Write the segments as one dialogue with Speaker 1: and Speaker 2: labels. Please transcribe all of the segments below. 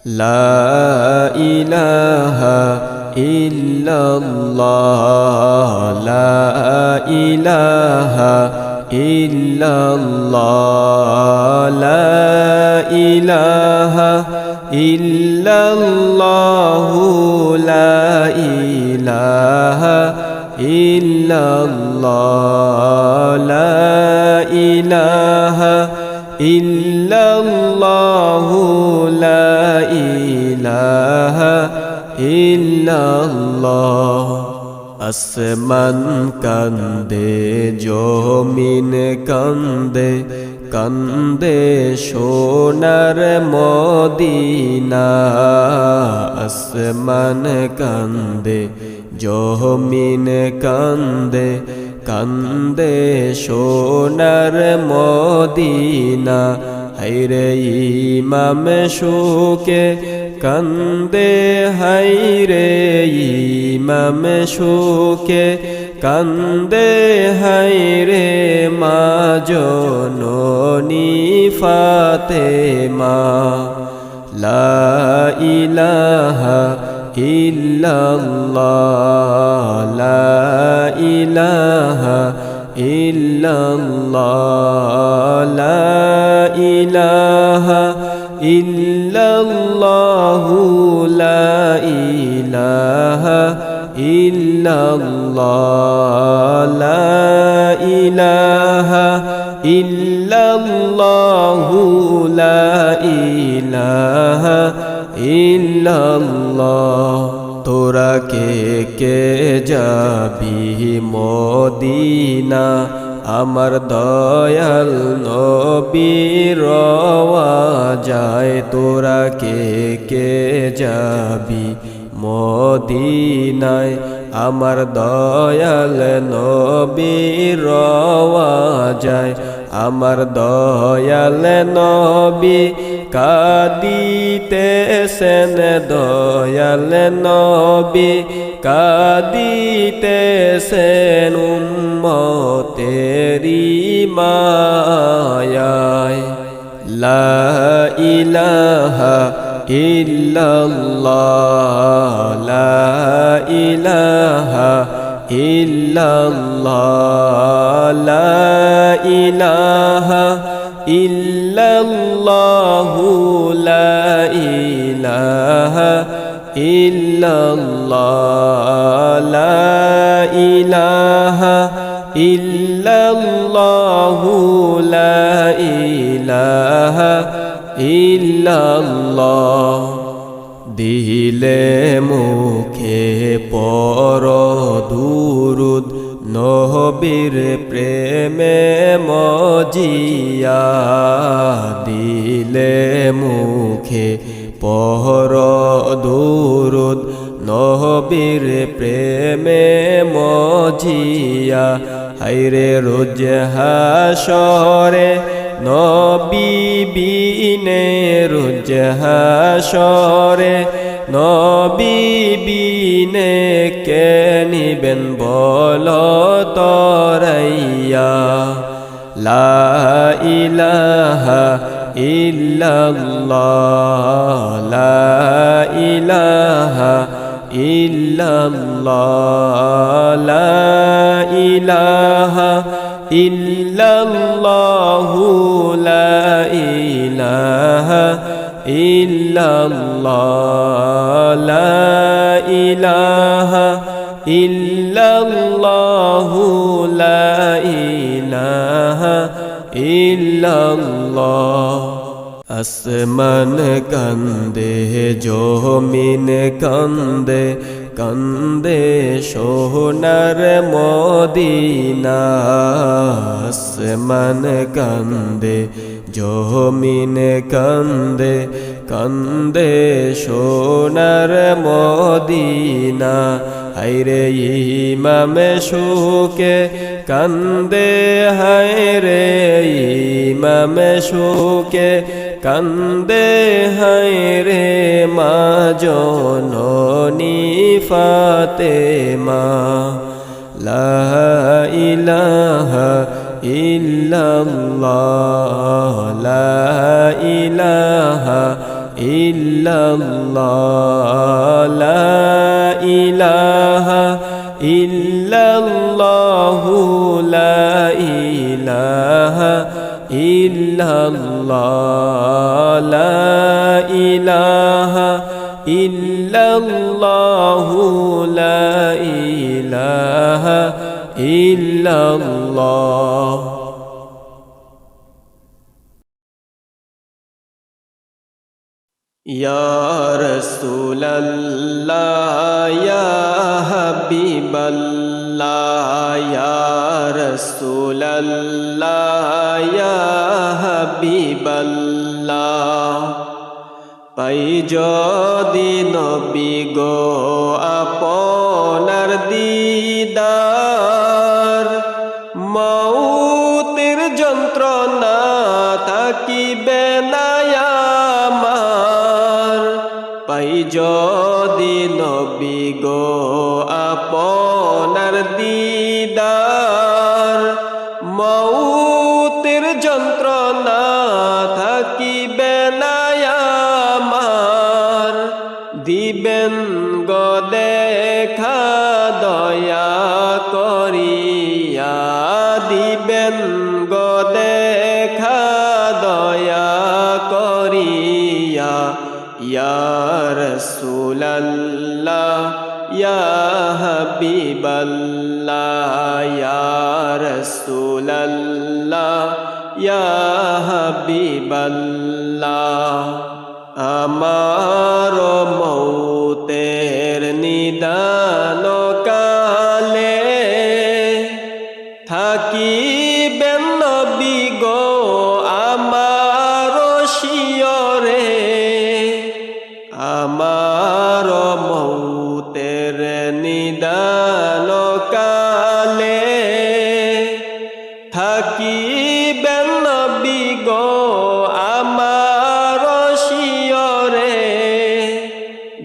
Speaker 1: লা ইলাহা ইল্লাল্লাহ লা ইলাহা ইল্লাল্লাহ লা ইলাহা ইল্লাল্লাহ লা ইলাহা ইল্লাল্লাহ লা ইলাহা ইল্লাল্লাহ লা ইলাহা ইল্লাল্লাহ। আসমান কান্দে জমিন কান্দে কান্দে সোনার মদিনা। আসমান কান্দে জমিন কান্দে কান্দে সোনার মদিনা। হায়রে ইমাম শোকে কান্দে হায়রে ইমাম শোকে কান্দে হায়রে মা জননী ফাতেমা। লা ইলাহা ইল্লাল্লাহ লা ইলাহা ইল্লাল্লাহ লা ইলাহা ইল্লাল্লাহ লা ইলাহা ইল্লাল্লাহ লা ইলাহা ইল্লাল্লাহ লা ইলাহা ইল্লাল্লাহ। তোরা কে যাবি মদিনা আমার দয়াল নবীর রওয়াজায়। তোরা কে যাবি মদিনায় আমার দয়াল নবীর রওয়াজায়। আমার দয়াল নবী কাঁদিতেছেন দয়াল নবী কাঁদিতেছেন উম্মতেরি মায়ায়। লা ইলাহা ইল্লাল্লাহ লা ইলাহা ইল্লাল্লাহ লা ইলাহা ইল্লাল্লাহ লা ইলাহা ইল্লাল্লাহ লা ইলাহা ইল্লাল্লাহ লা ইলাহা ইল্লাল্লাহ। দিলে মুখে পর দুরুদ নবীর প্রেমে মজিয়া। দিলে মুখে পর দুরুদ নবীর প্রেমে মজিয়া। হায়রে রোজ হাসরে নবী বিনে রোজ হাসরে নবী বিনে কে নিবেন বল তরাইয়া। লা ইলাহা ইল্লাল্লাহ লা ইলাহা ইল্লাল্লাহ লা ইলাহা ইল্লাল্লাহ লা ইলাহা ইল্লাল্লাহ লা ইলাহা ইল্লাল্লাহ লা ইলাহা ইল্লাল্লাহ। আসমান কান্দে জমিন কান্দে কান্দে সোনার মদিনা। আসমান কান্দে জমিন কান্দে কান্দে সোনার মদিনা। হায়রে ইমাম শোকে কান্দে হায়রে ইমাম শোকে কান্দে হায়রে মা জননী ফাতেমা। লা ইলাহা ইল্লাল্লাহ লা ইলাহা ইল্লাল্লাহ লা ইলাহা ইল্লাল্লাহু লা ইলাহা ইল্লাল্লাহ লা ইলাহা ইল্লাল্লাহু লা ইলাহা ইল্লাল্লাহ। ইয়া রাসূলাল্লাহ ইয়া হাবিবাল্লাহ ইয়া রাসূলাল্লাহ ইয়া হাবিবাল্লাহ পাই যদি নবী গো আপনার দিদার মউতের যন্ত্রণা থাকিবে না আমার পাই যদি নবী গো আপনার দিদার মউতের যন্ত্রণা থাকিবে না আমার দিবেন গো দেখা দয়া করিয়া দিবেন গো দেখা দয়া করিয়া ইয়া রাসূলাল্লাহ ইয়া হাবিবাল্লাহ ইয়া রাসূলাল্লাহ ইয়া হাবিবাল্লাহ আমার মউতের নিদান কালে থাকিবেন নবী গো আমার শিয়রে আমার মউতের নিদান কালে থাকিবেন নবী গো আমার শিয়রে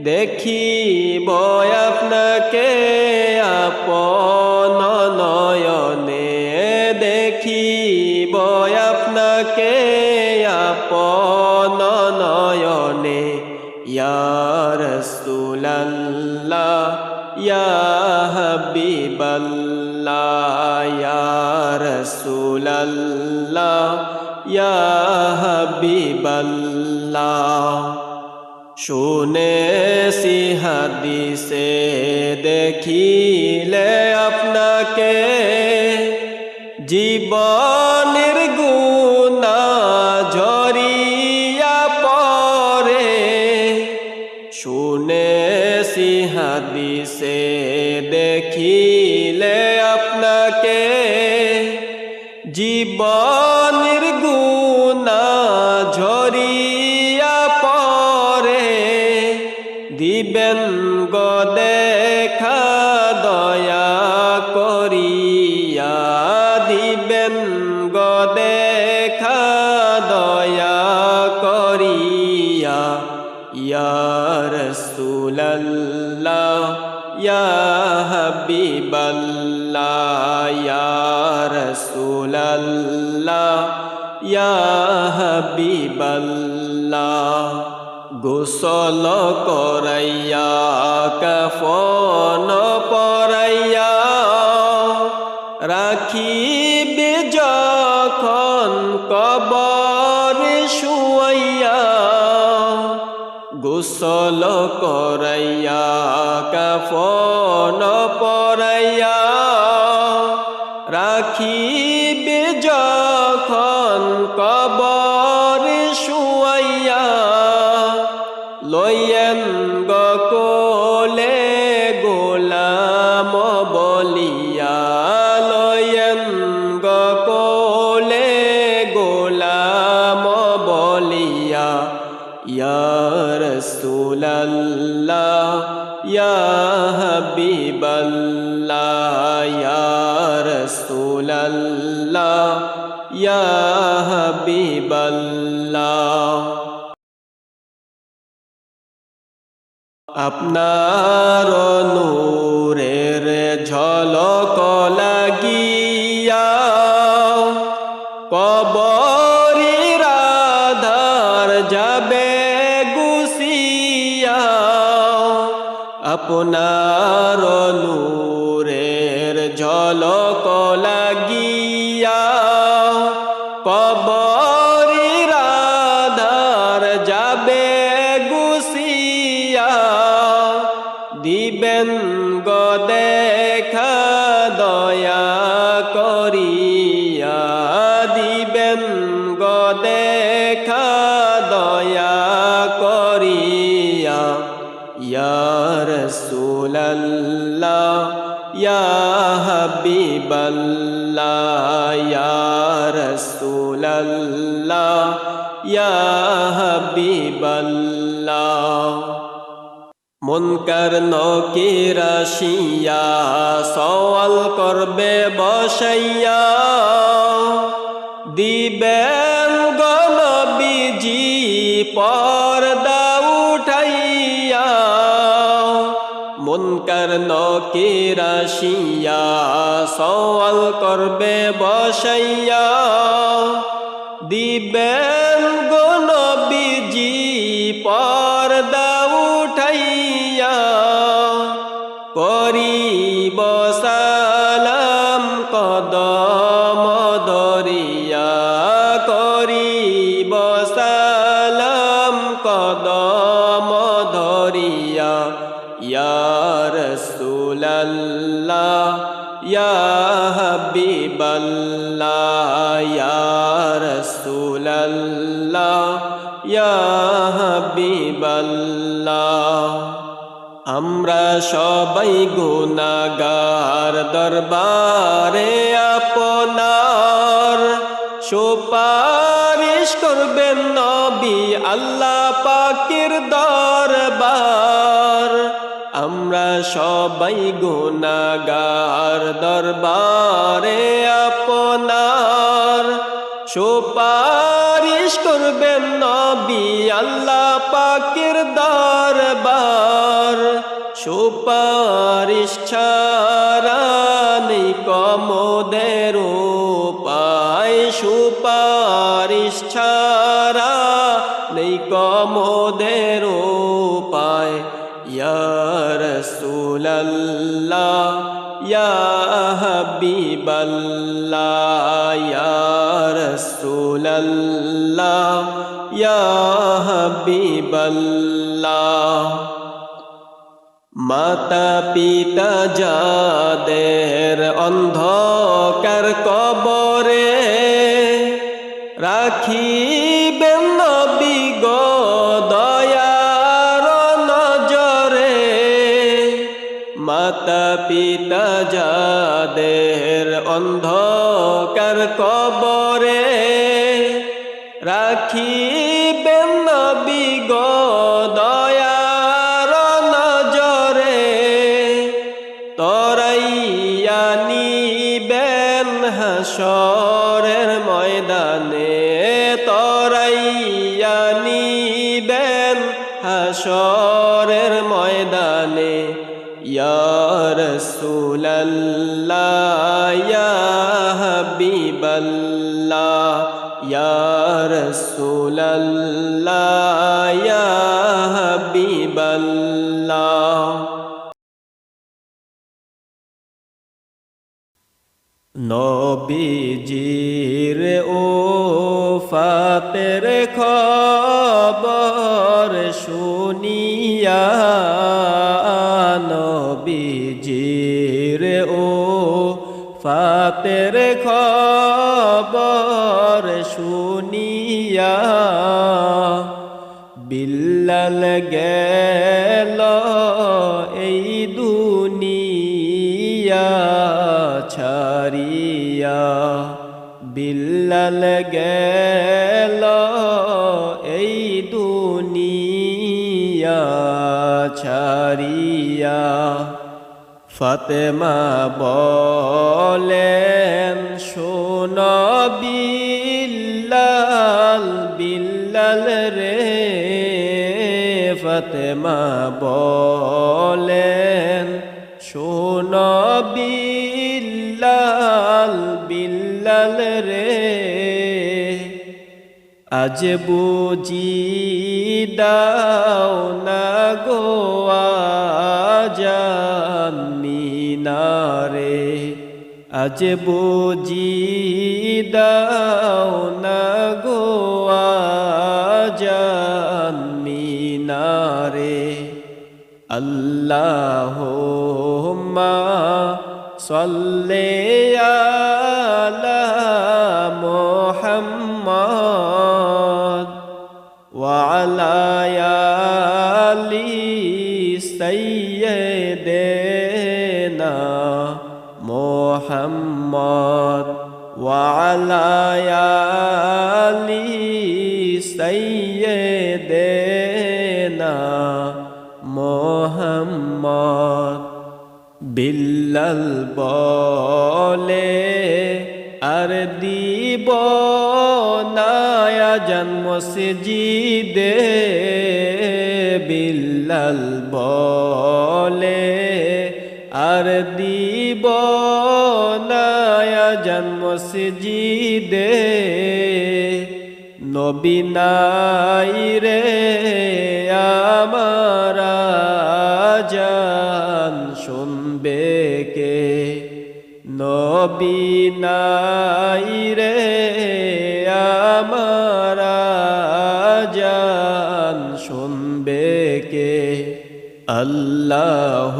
Speaker 1: দেখিব আপনাকে আপন নয়নে দেখিব আপনাকে আপন নয়নে ইয়া রাসূলাল্লাহ ইয়া হাবিবাল্লাহ ইয়া রাসূলাল্লাহ ইয়া হাবিবাল্লাহ শুনেছি হাদিসে দেখিলে আপনাকে জীবনের গুনাহ ঝরিয়া পড়ে শুনেছি হাদিসে দেখিলে আপনাকে জীবনের গুনাহ ঝরিয়া পড়ে দিবেন গো দেখা দয়া করিয়া দিবেন গো দেখা দয়া করিয়া ইয়া রাসূলাল্লাহ ইয়া হাবিবাল্লাহ ইয়া রাসূলাল্লাহ ইয়া হাবিবাল্লাহ গোসল করাইয়া কাফন পরাইয়া রাখিবে যখন কবরে শুয়াইয়া গোসল করাইয়া কাফন পরাইয়া রাখিবে যখন কবরে শুয়াইয়া লইয়েন গো কোলে গোলাম বলিয়া লইয়েন গো কোলে গোলাম বলিয়া ইয়া রাসূলাল্লাহ ইয়া হাবিবাল্লাহ ইয়া রাসূলাল্লাহ ইয়া হাবিবাল্লাহ আপনার নূরের ঝলক লাগিয়া কবরের আধার যাবে গু আপনার নূরের ঝলক লাগিয়া কবরের আধার যাবে গুছিয়া দিবেন গো দেখা দয়া করিয়া দিবেন গো দেখা দয়া করিয়া ইয়া রাসূলুল্লাহ ইয়া হাবিবাল্লাহ ইয়া রাসূলুল্লাহ ইয়া হাবিবাল্লাহ মুনকার নকির আসিয়া সওয়াল করবে বসাইয়া দিবেন গো নবীজি পর্দা উঠাইয়া মুনকার নকির আসিয়া সওয়াল করবে বসাইয়া দিবেন গো নবীজি পর্দা উঠাইয়া করিব সালাম কদম ধরিয়া করিব সালাম কদম ধরিয়া ইয়া রাসূলুল্লাহ ইয়া হাবিবাল্লাহ ইয়া রাসূলুল্লাহ ইয়া হাবিবাল্লাহ আমরা সবাই গুনাহগার দরবারে আপনার সুপারিশ করবেন নবী আল্লাহ পাকের দরবার আমরা সবাই গুনাহগার দরবারে আপনার সুপারিশ করবেন নবী আল্লাহ পাকের দরবার সুপারিশ ছাড়া নেই কমোদের উপায় সুপারিশ ছাড়া নেই কমোদের উপায় ইয়া রাসূলুল্লাহ ইয়া হাবিবাল্লাহ ইয়া রাসূলুল্লাহ ইয়া হাবিবাল্লাহ মাতা পিতা যাদের অন্ধকার কবরে রাখিবেন নবী গো দয়ার নজরে মাতা পিতা যাদের অন্ধকার কবরে রাখিবেন নবী গো দয়ার নজরে তরাইয়া নিবেন হাসরের ময়দানে তরাইয়া নিবেন হাসরের ময়দানে ইয়া রাসূলুল্লাহ ইয়া হাবিবাল্লাহ ইয়া রাসূলুল্লাহ ইয়া হাবিবাল্লাহ নবীজির ওফাতের খবর শুনিয়া নবীজির ওফাতের খবর শুনিয়া বিল্লাল গেল এই দুনিয়া ছাড়িয়া বিল্লাল গেল এই দুনিয়া ছাড়িয়া ফাতেমা বলেন শোন বিল্লাল বিল্লাল রে ফাতেমা বলেন শোন বিল্লাল বিল্লাল রে আজ বুঝি দাও না গো আজ আজ বুঝি দাও না গো আজান মিনারে আল্লাহুম্মা সাল্লি আলা মুহাম্মাদ ওয়া আলা আলি সাইয়্যিদিনা মুহাম্মাদ ওয়া আলা আলি সাইয়্যিদিনা মুহাম্মাদ বিল্লাল বলে আর দিব না আজান মসজিদে বিল্লাল বলে আর দিব না আজান মসজিদে নবী নাই রে আমার আজান শুনবে কে নবী নাই রে আমার আজান শুনবে কে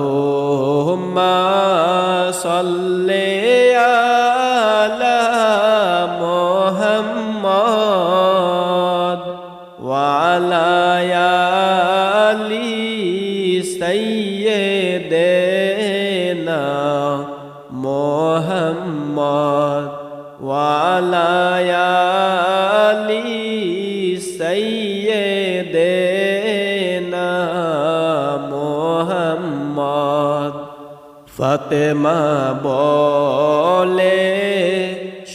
Speaker 1: আল্লাহুম্মা সাল্লি আলা মুহাম্মাদ ওয়া আলা আলি সাইয়্যিদিনা মুহাম্মাদ ওয়া আলা আলি সাইয়্যিদিনা মুহাম্মাদ ফাতেমা বলে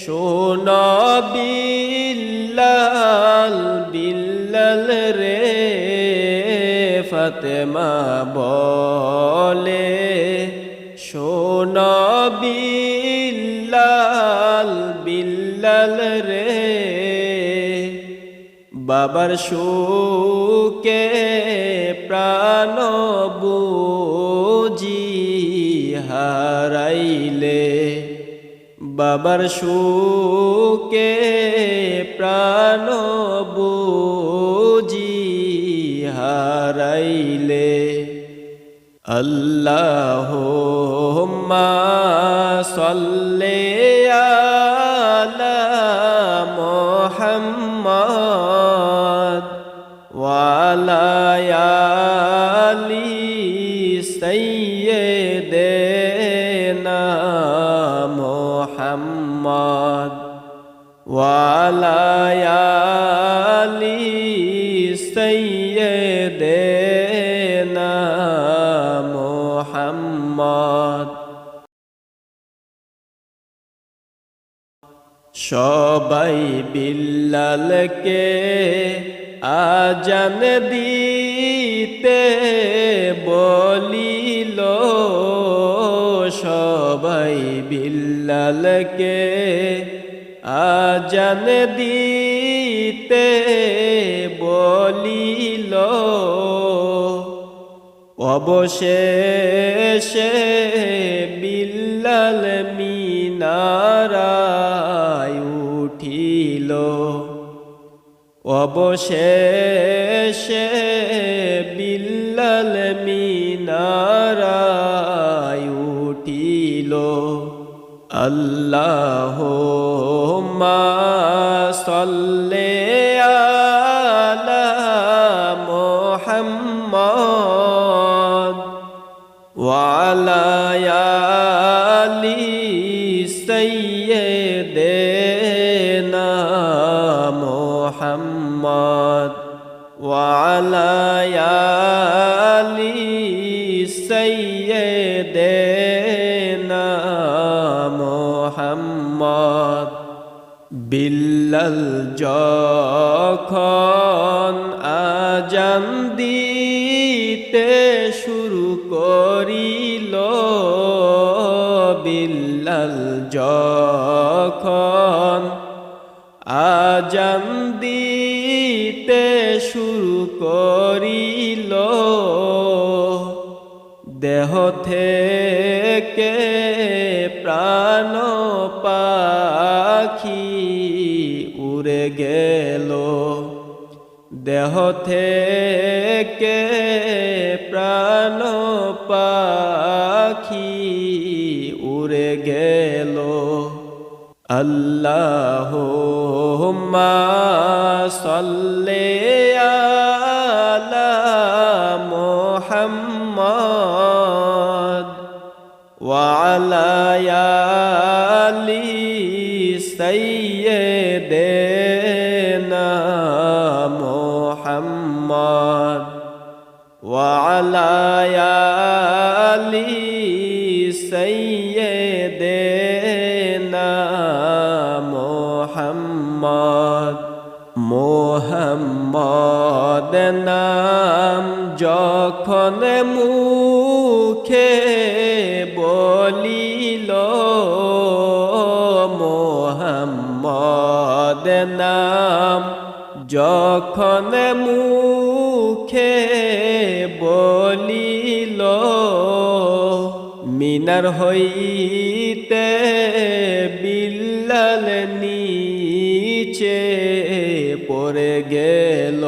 Speaker 1: শোনো বিল্লাল বিল্লাল রে ফাতেমা বলে শোনো বিল্লাল বিল্লাল রে বাবার শোকে প্রাণ বুঝি হারাইলে বাবার শোকে প্রাণ বুঝি হারাইলে আল্লাহুম্মা সাল্লি আলা মুহাম্মাদ ওয়া আলা আলি সাইয়্যিদিনা মুহাম্মাদ ওয়া আলা আলি সাইয়্যিদিনা মুহাম্মাদ সবাই বিল্লালকে আজান দিতে বলিল সবাই বিল্লালকে আজান দিতে বলিল অবশেষে বিল্লাল মিনারায় উঠিল অবশেষে বিল্লাল মিনারায় উঠিল আল্লাহুম্মা সাল্লি আলা মুহাম্মাদ ওয়া আলা আলি সাইয়্যিদিনা মুহাম্মাদ ওয়া আলা আলি সাইয়্যিদিনা মুহাম্মাদ বিল্লাল যখন আজান দিতে শুরু করিল বিল্লাল যখন আজান দিতে শুরু করিল দেহ থেকে প্রাণ পাখি উড়ে গেল, দেহ থেকে প্রাণ পাখি উড়ে গেল। আল্লাহুম্মা সাল্লি আলা মুহাম্মাদ ওয়া আলা আলি সাইয়্যিদিনা মুহাম্মাদ ওয়া আলা আলি সাইয়্যিদিনা মুহাম্মাদ। মুহাম্মাদ নাম যখন মুখে বলিল, মুহাম্মাদ নাম যখন মুখে বলিল, মিনার হইতে বিল্লাল নিচে পড়ে গেল,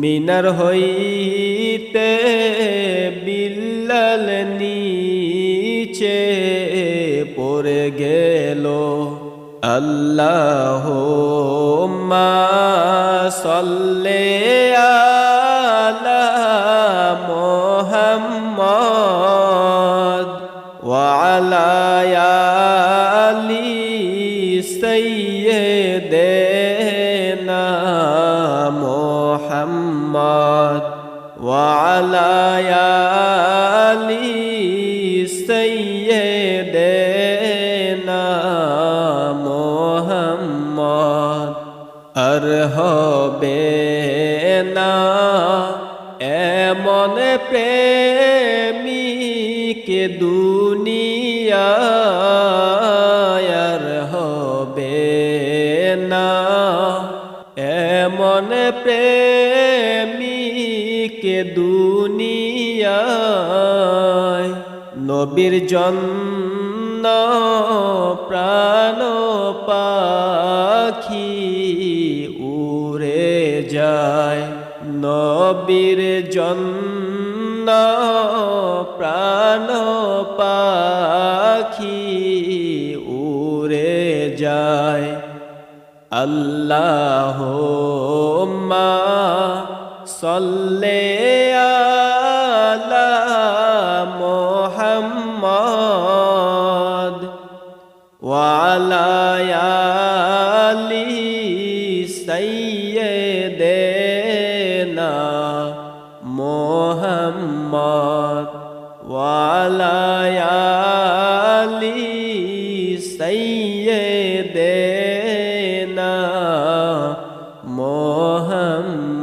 Speaker 1: মিনার হইতে বিল্লাল নিচে পড়ে গেল। আল্লাহুম্মা সাল্লি আলা মুহাম্মাদ ওয়া আলা আলি সাইয়্যিদিনা মুহাম্মাদ ওয়া আলা আলি সাইয়্যিদিনা মুহাম্মাদ। আর হবে না এমন প্রেমিক দুনিয়ায়, আর হবে না এমন প্রেমিক দুনিয়ায়, নবীর জন্য প্রাণ পাখি উড়ে যায়, নবীর জন্য প্রাণ পাখি উড়ে যায়। আল্লাহুম্মা সাল্লি আলা মুহাম্মাদ ওয়া আলা আলি সাইয়্যিদিনা মুহাম্মাদ ওয়া আলা আলি সাইয়্যিদিনা মুহাম্মাদ।